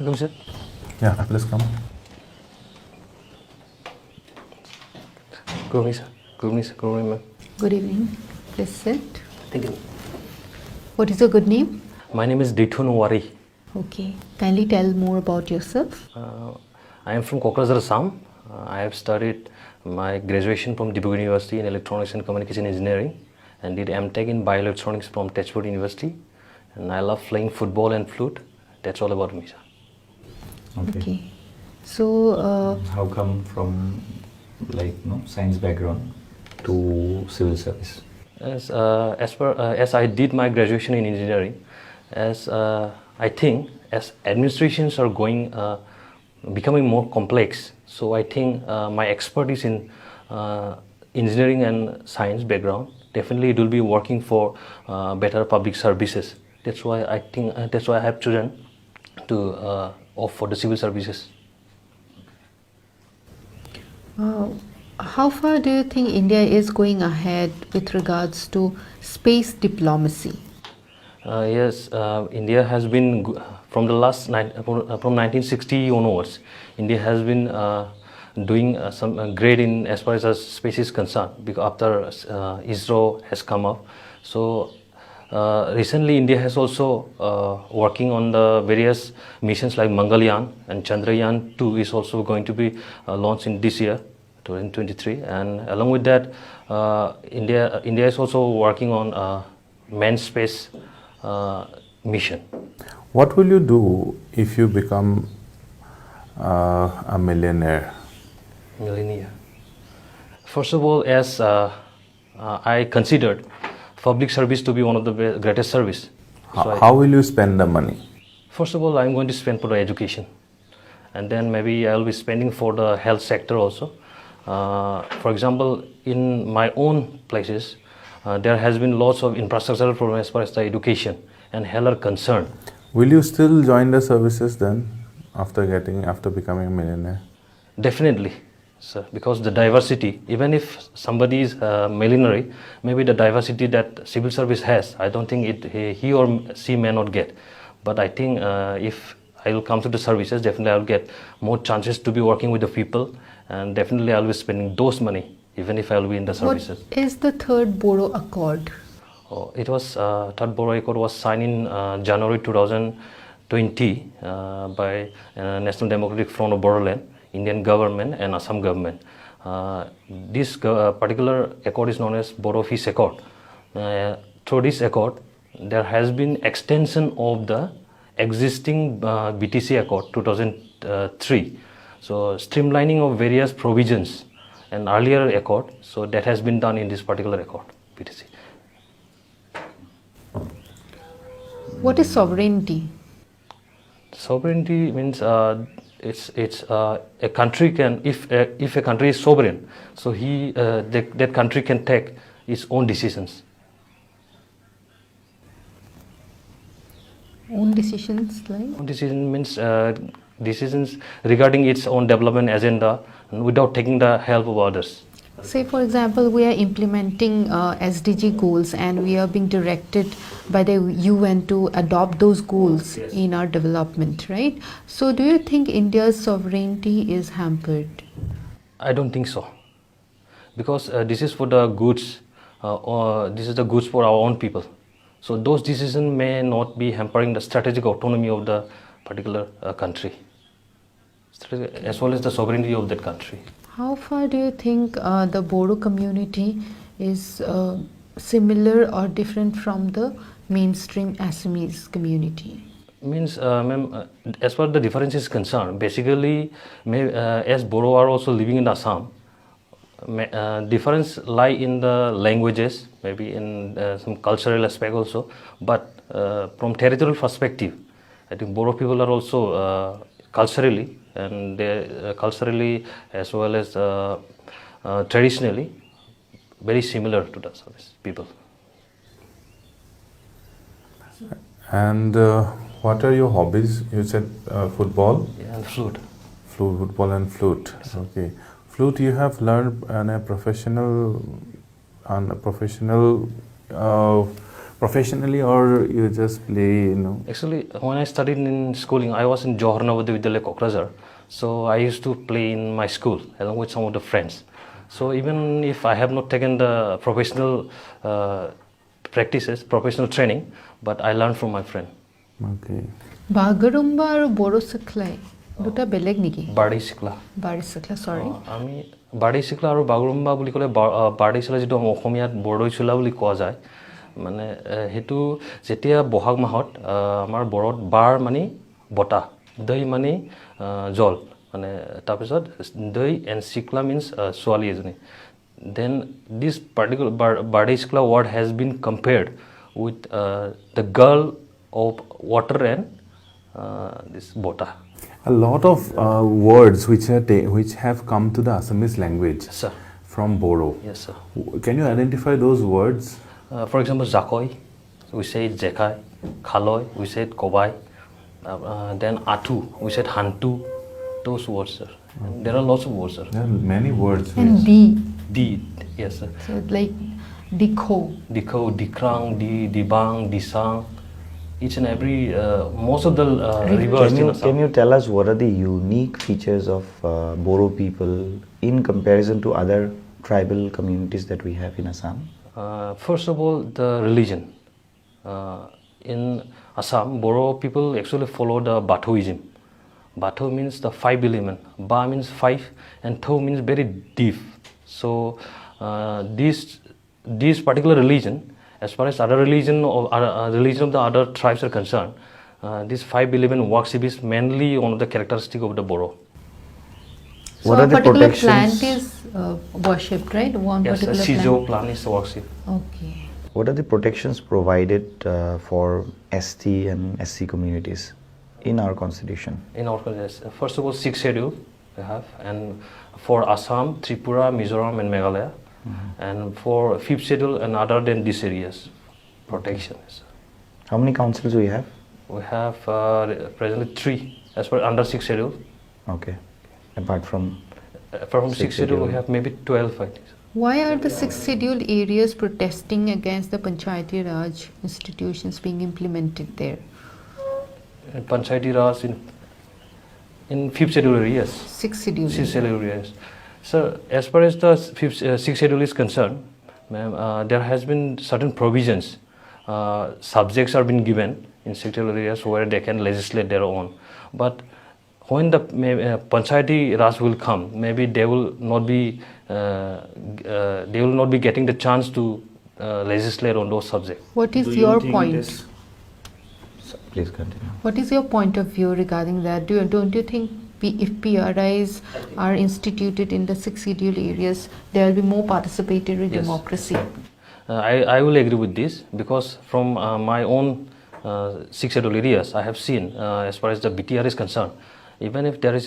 Welcome, sir. Yeah, please come. Good evening, sir. Good evening, sir. Good evening, ma'am. Good evening. Please sit. Thank you. What is your good name? My name is Ditun Wari. Okay. Kindly tell more about yourself. I am from Kokrazar, Assam. I have studied my graduation from Dibrugarh University in Electronics and Communication Engineering and did M.Tech in Bioelectronics from Techford University. And I love playing football and flute. That's all about me, sir. Okay. So, How come from science background to civil service? As I did my graduation in engineering, I think as administrations are becoming more complex, so I think my expertise in engineering and science background, definitely it will be working for better public services. That's why I think that's why I have chosen to opt for the civil services. how far do you think India is going ahead with regards to space diplomacy? Yes, India has been from from 1960 onwards. India has been doing some great in as far as space is concerned. Because after ISRO has come up, so recently India has also working on the various missions like Mangalyaan, and Chandrayaan 2 is also going to be launched in this year, 2023. And along with that, India is also working on manned space mission. What will you do if you become a millionaire? Millionaire. First of all, as I considered public service to be one of the greatest service. How will you spend the money? First of all, I'm going to spend for the education, and then maybe I'll be spending for the health sector also. For example, in my own places, there has been lots of infrastructural problems as far as the education and health are concerned. Will you still join the services then after becoming a millionaire? Definitely, sir, because the diversity, even if somebody is millionaire, maybe the diversity that civil service has, I don't think he or she may not get. But I think if I will come to the services, definitely I will get more chances to be working with the people, and definitely I will be spending those money even if I will be in the services. What is the third Bodo Accord? It was third Bodo Accord was signed in January 2020 by National Democratic Front of Bodoland, Indian government and Assam government. This particular accord is known as Bodo Peace Accord. Through this accord, there has been extension of the existing BTC Accord 2003. So streamlining of various provisions and earlier accord, so that has been done in this particular accord, BTC. What is sovereignty? Sovereignty means it's a country can, if a country is sovereign, so that country can take its own decisions. Own decisions like? Own decision means decisions regarding its own development agenda without taking the help of others. Say, for example, we are implementing SDG goals and we are being directed by the UN to adopt those goals in our development, right? So, do you think India's sovereignty is hampered? I don't think so, because this is for the goods, or this is the goods for our own people. So those decisions may not be hampering the strategic autonomy of the particular country, as well as the sovereignty of that country. How far do you think the Bodo community is similar or different from the mainstream Assamese community? Means, ma'am, as far as the difference is concerned, basically, as Bodo are also living in Assam, difference lie in the languages, maybe in some cultural aspect also, but from territorial perspective, I think Bodo people are also culturally, and they culturally as well as traditionally very similar to the service people. And what are your hobbies? You said football? Yeah, and flute. Football and flute. Yes. Okay. Flute you have learned on a professional professionally or you just play, you know? Actually, when I studied in schooling, I was in Johar Navodaya Vidyalaya, Kokrajhar. So I used to play in my school along with some of the friends. So even if I have not taken the professional practices, professional training, but I learned from my friend. Okay. Bagurumba আৰু বড়ো চিখলাই দুটা বেলেগ নেকি? Badi Sikla. বাড়ি চিখলা, সৰি। আমি বাৰ্ডি চিকলা আৰু বাগৰুম্বা বুলি ক'লে বাৰ্ডি চিকলা যিটো অসমীয়াত বৰদৈ চোলা বুলি কোৱা যায়, মানে সেইটো যেতিয়া বহাগ মাহত আমাৰ বড়োত বাৰ মানে বতাহ, দৈ মানে জল, মানে তাৰপিছত দৈ এণ্ড চিকলা মিনছ ছোৱালী এজনী। Then this particular Bordoisila word has been compared with the girl of water and this batah. A lot of words which have come to the Assamese language Yes, sir. from Bodo. Yes, sir. Can you identify those words? For example, Jakoi, we say Jekai, Khaloi, we said Kobai, then Atu, we said Hantu, those words, sir. And there are lots of words, sir. There are many words. And which- D, Di, yes, sir. so like Dikho. Dikho, Dikrang, Dibang, Disang, each and every, most of the rivers in Assam. Can you tell us what are the unique features of Bodo people in comparison to other tribal communities that we have in Assam? First of all, the religion. In Assam, Bodo people actually follow the Bathoism. Batho means the five element. Ba means five, and Tho means very deep. So, this particular religion, as far as other religion or religion of the other tribes are concerned, this five element worship is mainly one of the characteristic of the Bodo. So What a are the particular protections? plant is worshipped, right? One Yes, particular Sijo plant. plant is worship. Okay. What are the protections provided for ST and SC communities in our constitution? In our country, first of all, 6th schedule we have, and for Assam, Tripura, Mizoram, and Meghalaya, and for 5th schedule and other than these areas, protection. How many councils we have? We have presently 3 as per under 6th schedule. Okay. Apart from From 6th Sixth schedule, we schedule. have maybe 12, I think. Why are the 6th scheduled areas protesting against the Panchayati Raj institutions being implemented there? And Panchayati Raj in 5th schedule areas. 6th scheduled. 6th schedule areas. So, as far as the 6th schedule is concerned, ma'am, there has been certain provisions. Subjects are being given in 6th schedule areas where they can legislate their own. But when the Panchayati Raj will come, maybe they will not be getting the chance to legislate on those subjects. What is your point? Please continue. What is your point of view regarding that? Don't you think if PRIs are instituted in the 6th scheduled areas, there will be more participatory Yes. democracy? I will agree with this because from my own 6th scheduled areas, I have seen as far as the BTR is concerned, even if there is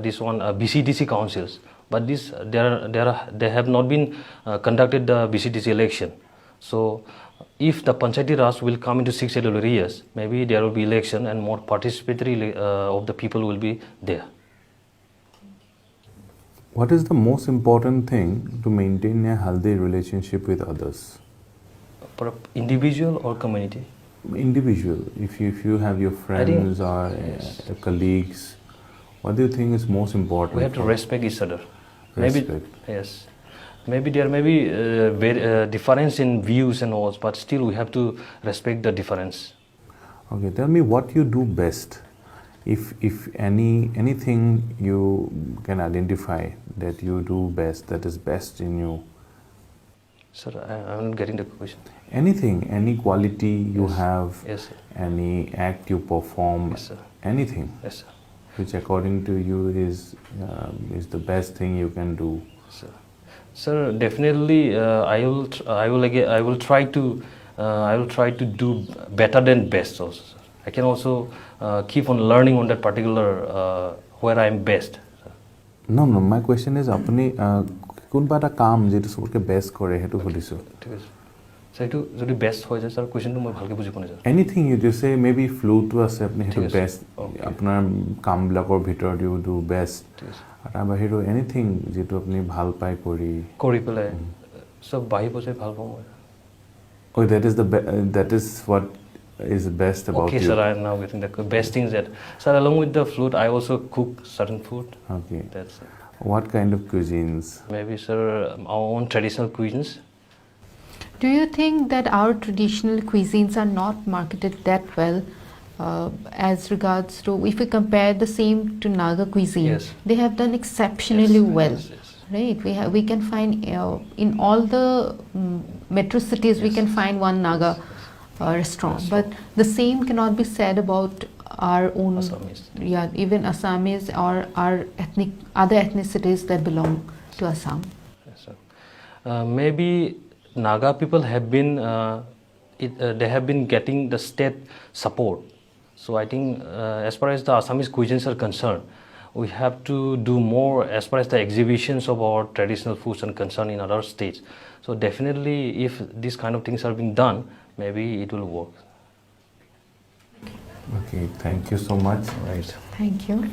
this one BCDC councils, but they have not been conducted the BCDC election. So, if the Panchayati Raj will come into 6th scheduled areas, maybe there will be election and more participatory of the people will be there. What is the most important thing to maintain a healthy relationship with others? For individual or community? Individual. If you have your friends or colleagues, what do you think is most important? We have to for- respect each other. Respect. Maybe, yes. Maybe there may be difference in views and all, but still we have to respect the difference. Okay, tell me what you do best. If anything you can identify that you do best, that is best in you. Sir, I'm not getting the question. Anything, any quality you have, Yes, sir. any act you perform, Yes, sir. anything Yes, sir. which according to you is the best thing you can do. Sir, sir, definitely I will try to do better than best also, sir. I can also keep on learning on that particular where I am best. Sir. No, my question is apni কোনবা এটা কাম যেটো সবকে best কৰে হেতু সুধিছো। ঠিক আছে sir, এইটো যদি বেষ্ট হৈ যায় স্যার, কোৱেশ্যনটো মই ভালকৈ বুজি পোৱা নাই sir. Anything you do say maybe ফ্লুটো আছে আপুনি হেতু ঠিক আছে। Best Okay. আপোনাৰ কামবিলাকৰ ভিতৰত ইউ ডু বেস্ট ঠিক আছে। আৰু তাৰ বাহিৰেও এনিথিং যেটো আপুনি ভাল পায় কৰি কৰি পেলাই চব বাঢ়ি বজাই ভাল পাওঁ মই। Oh, that is what is best about Okay, you. sir, I am now getting the best things that, sir, along with the flute, I also cook certain food. Okay. That's it. What kind of cuisines? Maybe, sir, our own traditional cuisines. Do you think that our traditional cuisines are not marketed that well as regards to, if we compare the same to Naga cuisine, Yes. they have done exceptionally Yes, well, yes, yes. right? We can find in all the metro cities we Yes. can find one Naga restaurant, but the same cannot be said about our own, Assamese. yeah, even Assamese or our other ethnicities that belong to Assam. Yes, sir. Maybe Naga people have been they have been getting the state support. So I think as far as the Assamese cuisines are concerned, we have to do more as far as the exhibitions of our traditional foods are concerned in other states. So definitely, if these kind of things are being done, maybe it will work. Okay, thank you so much. Right. Thank you.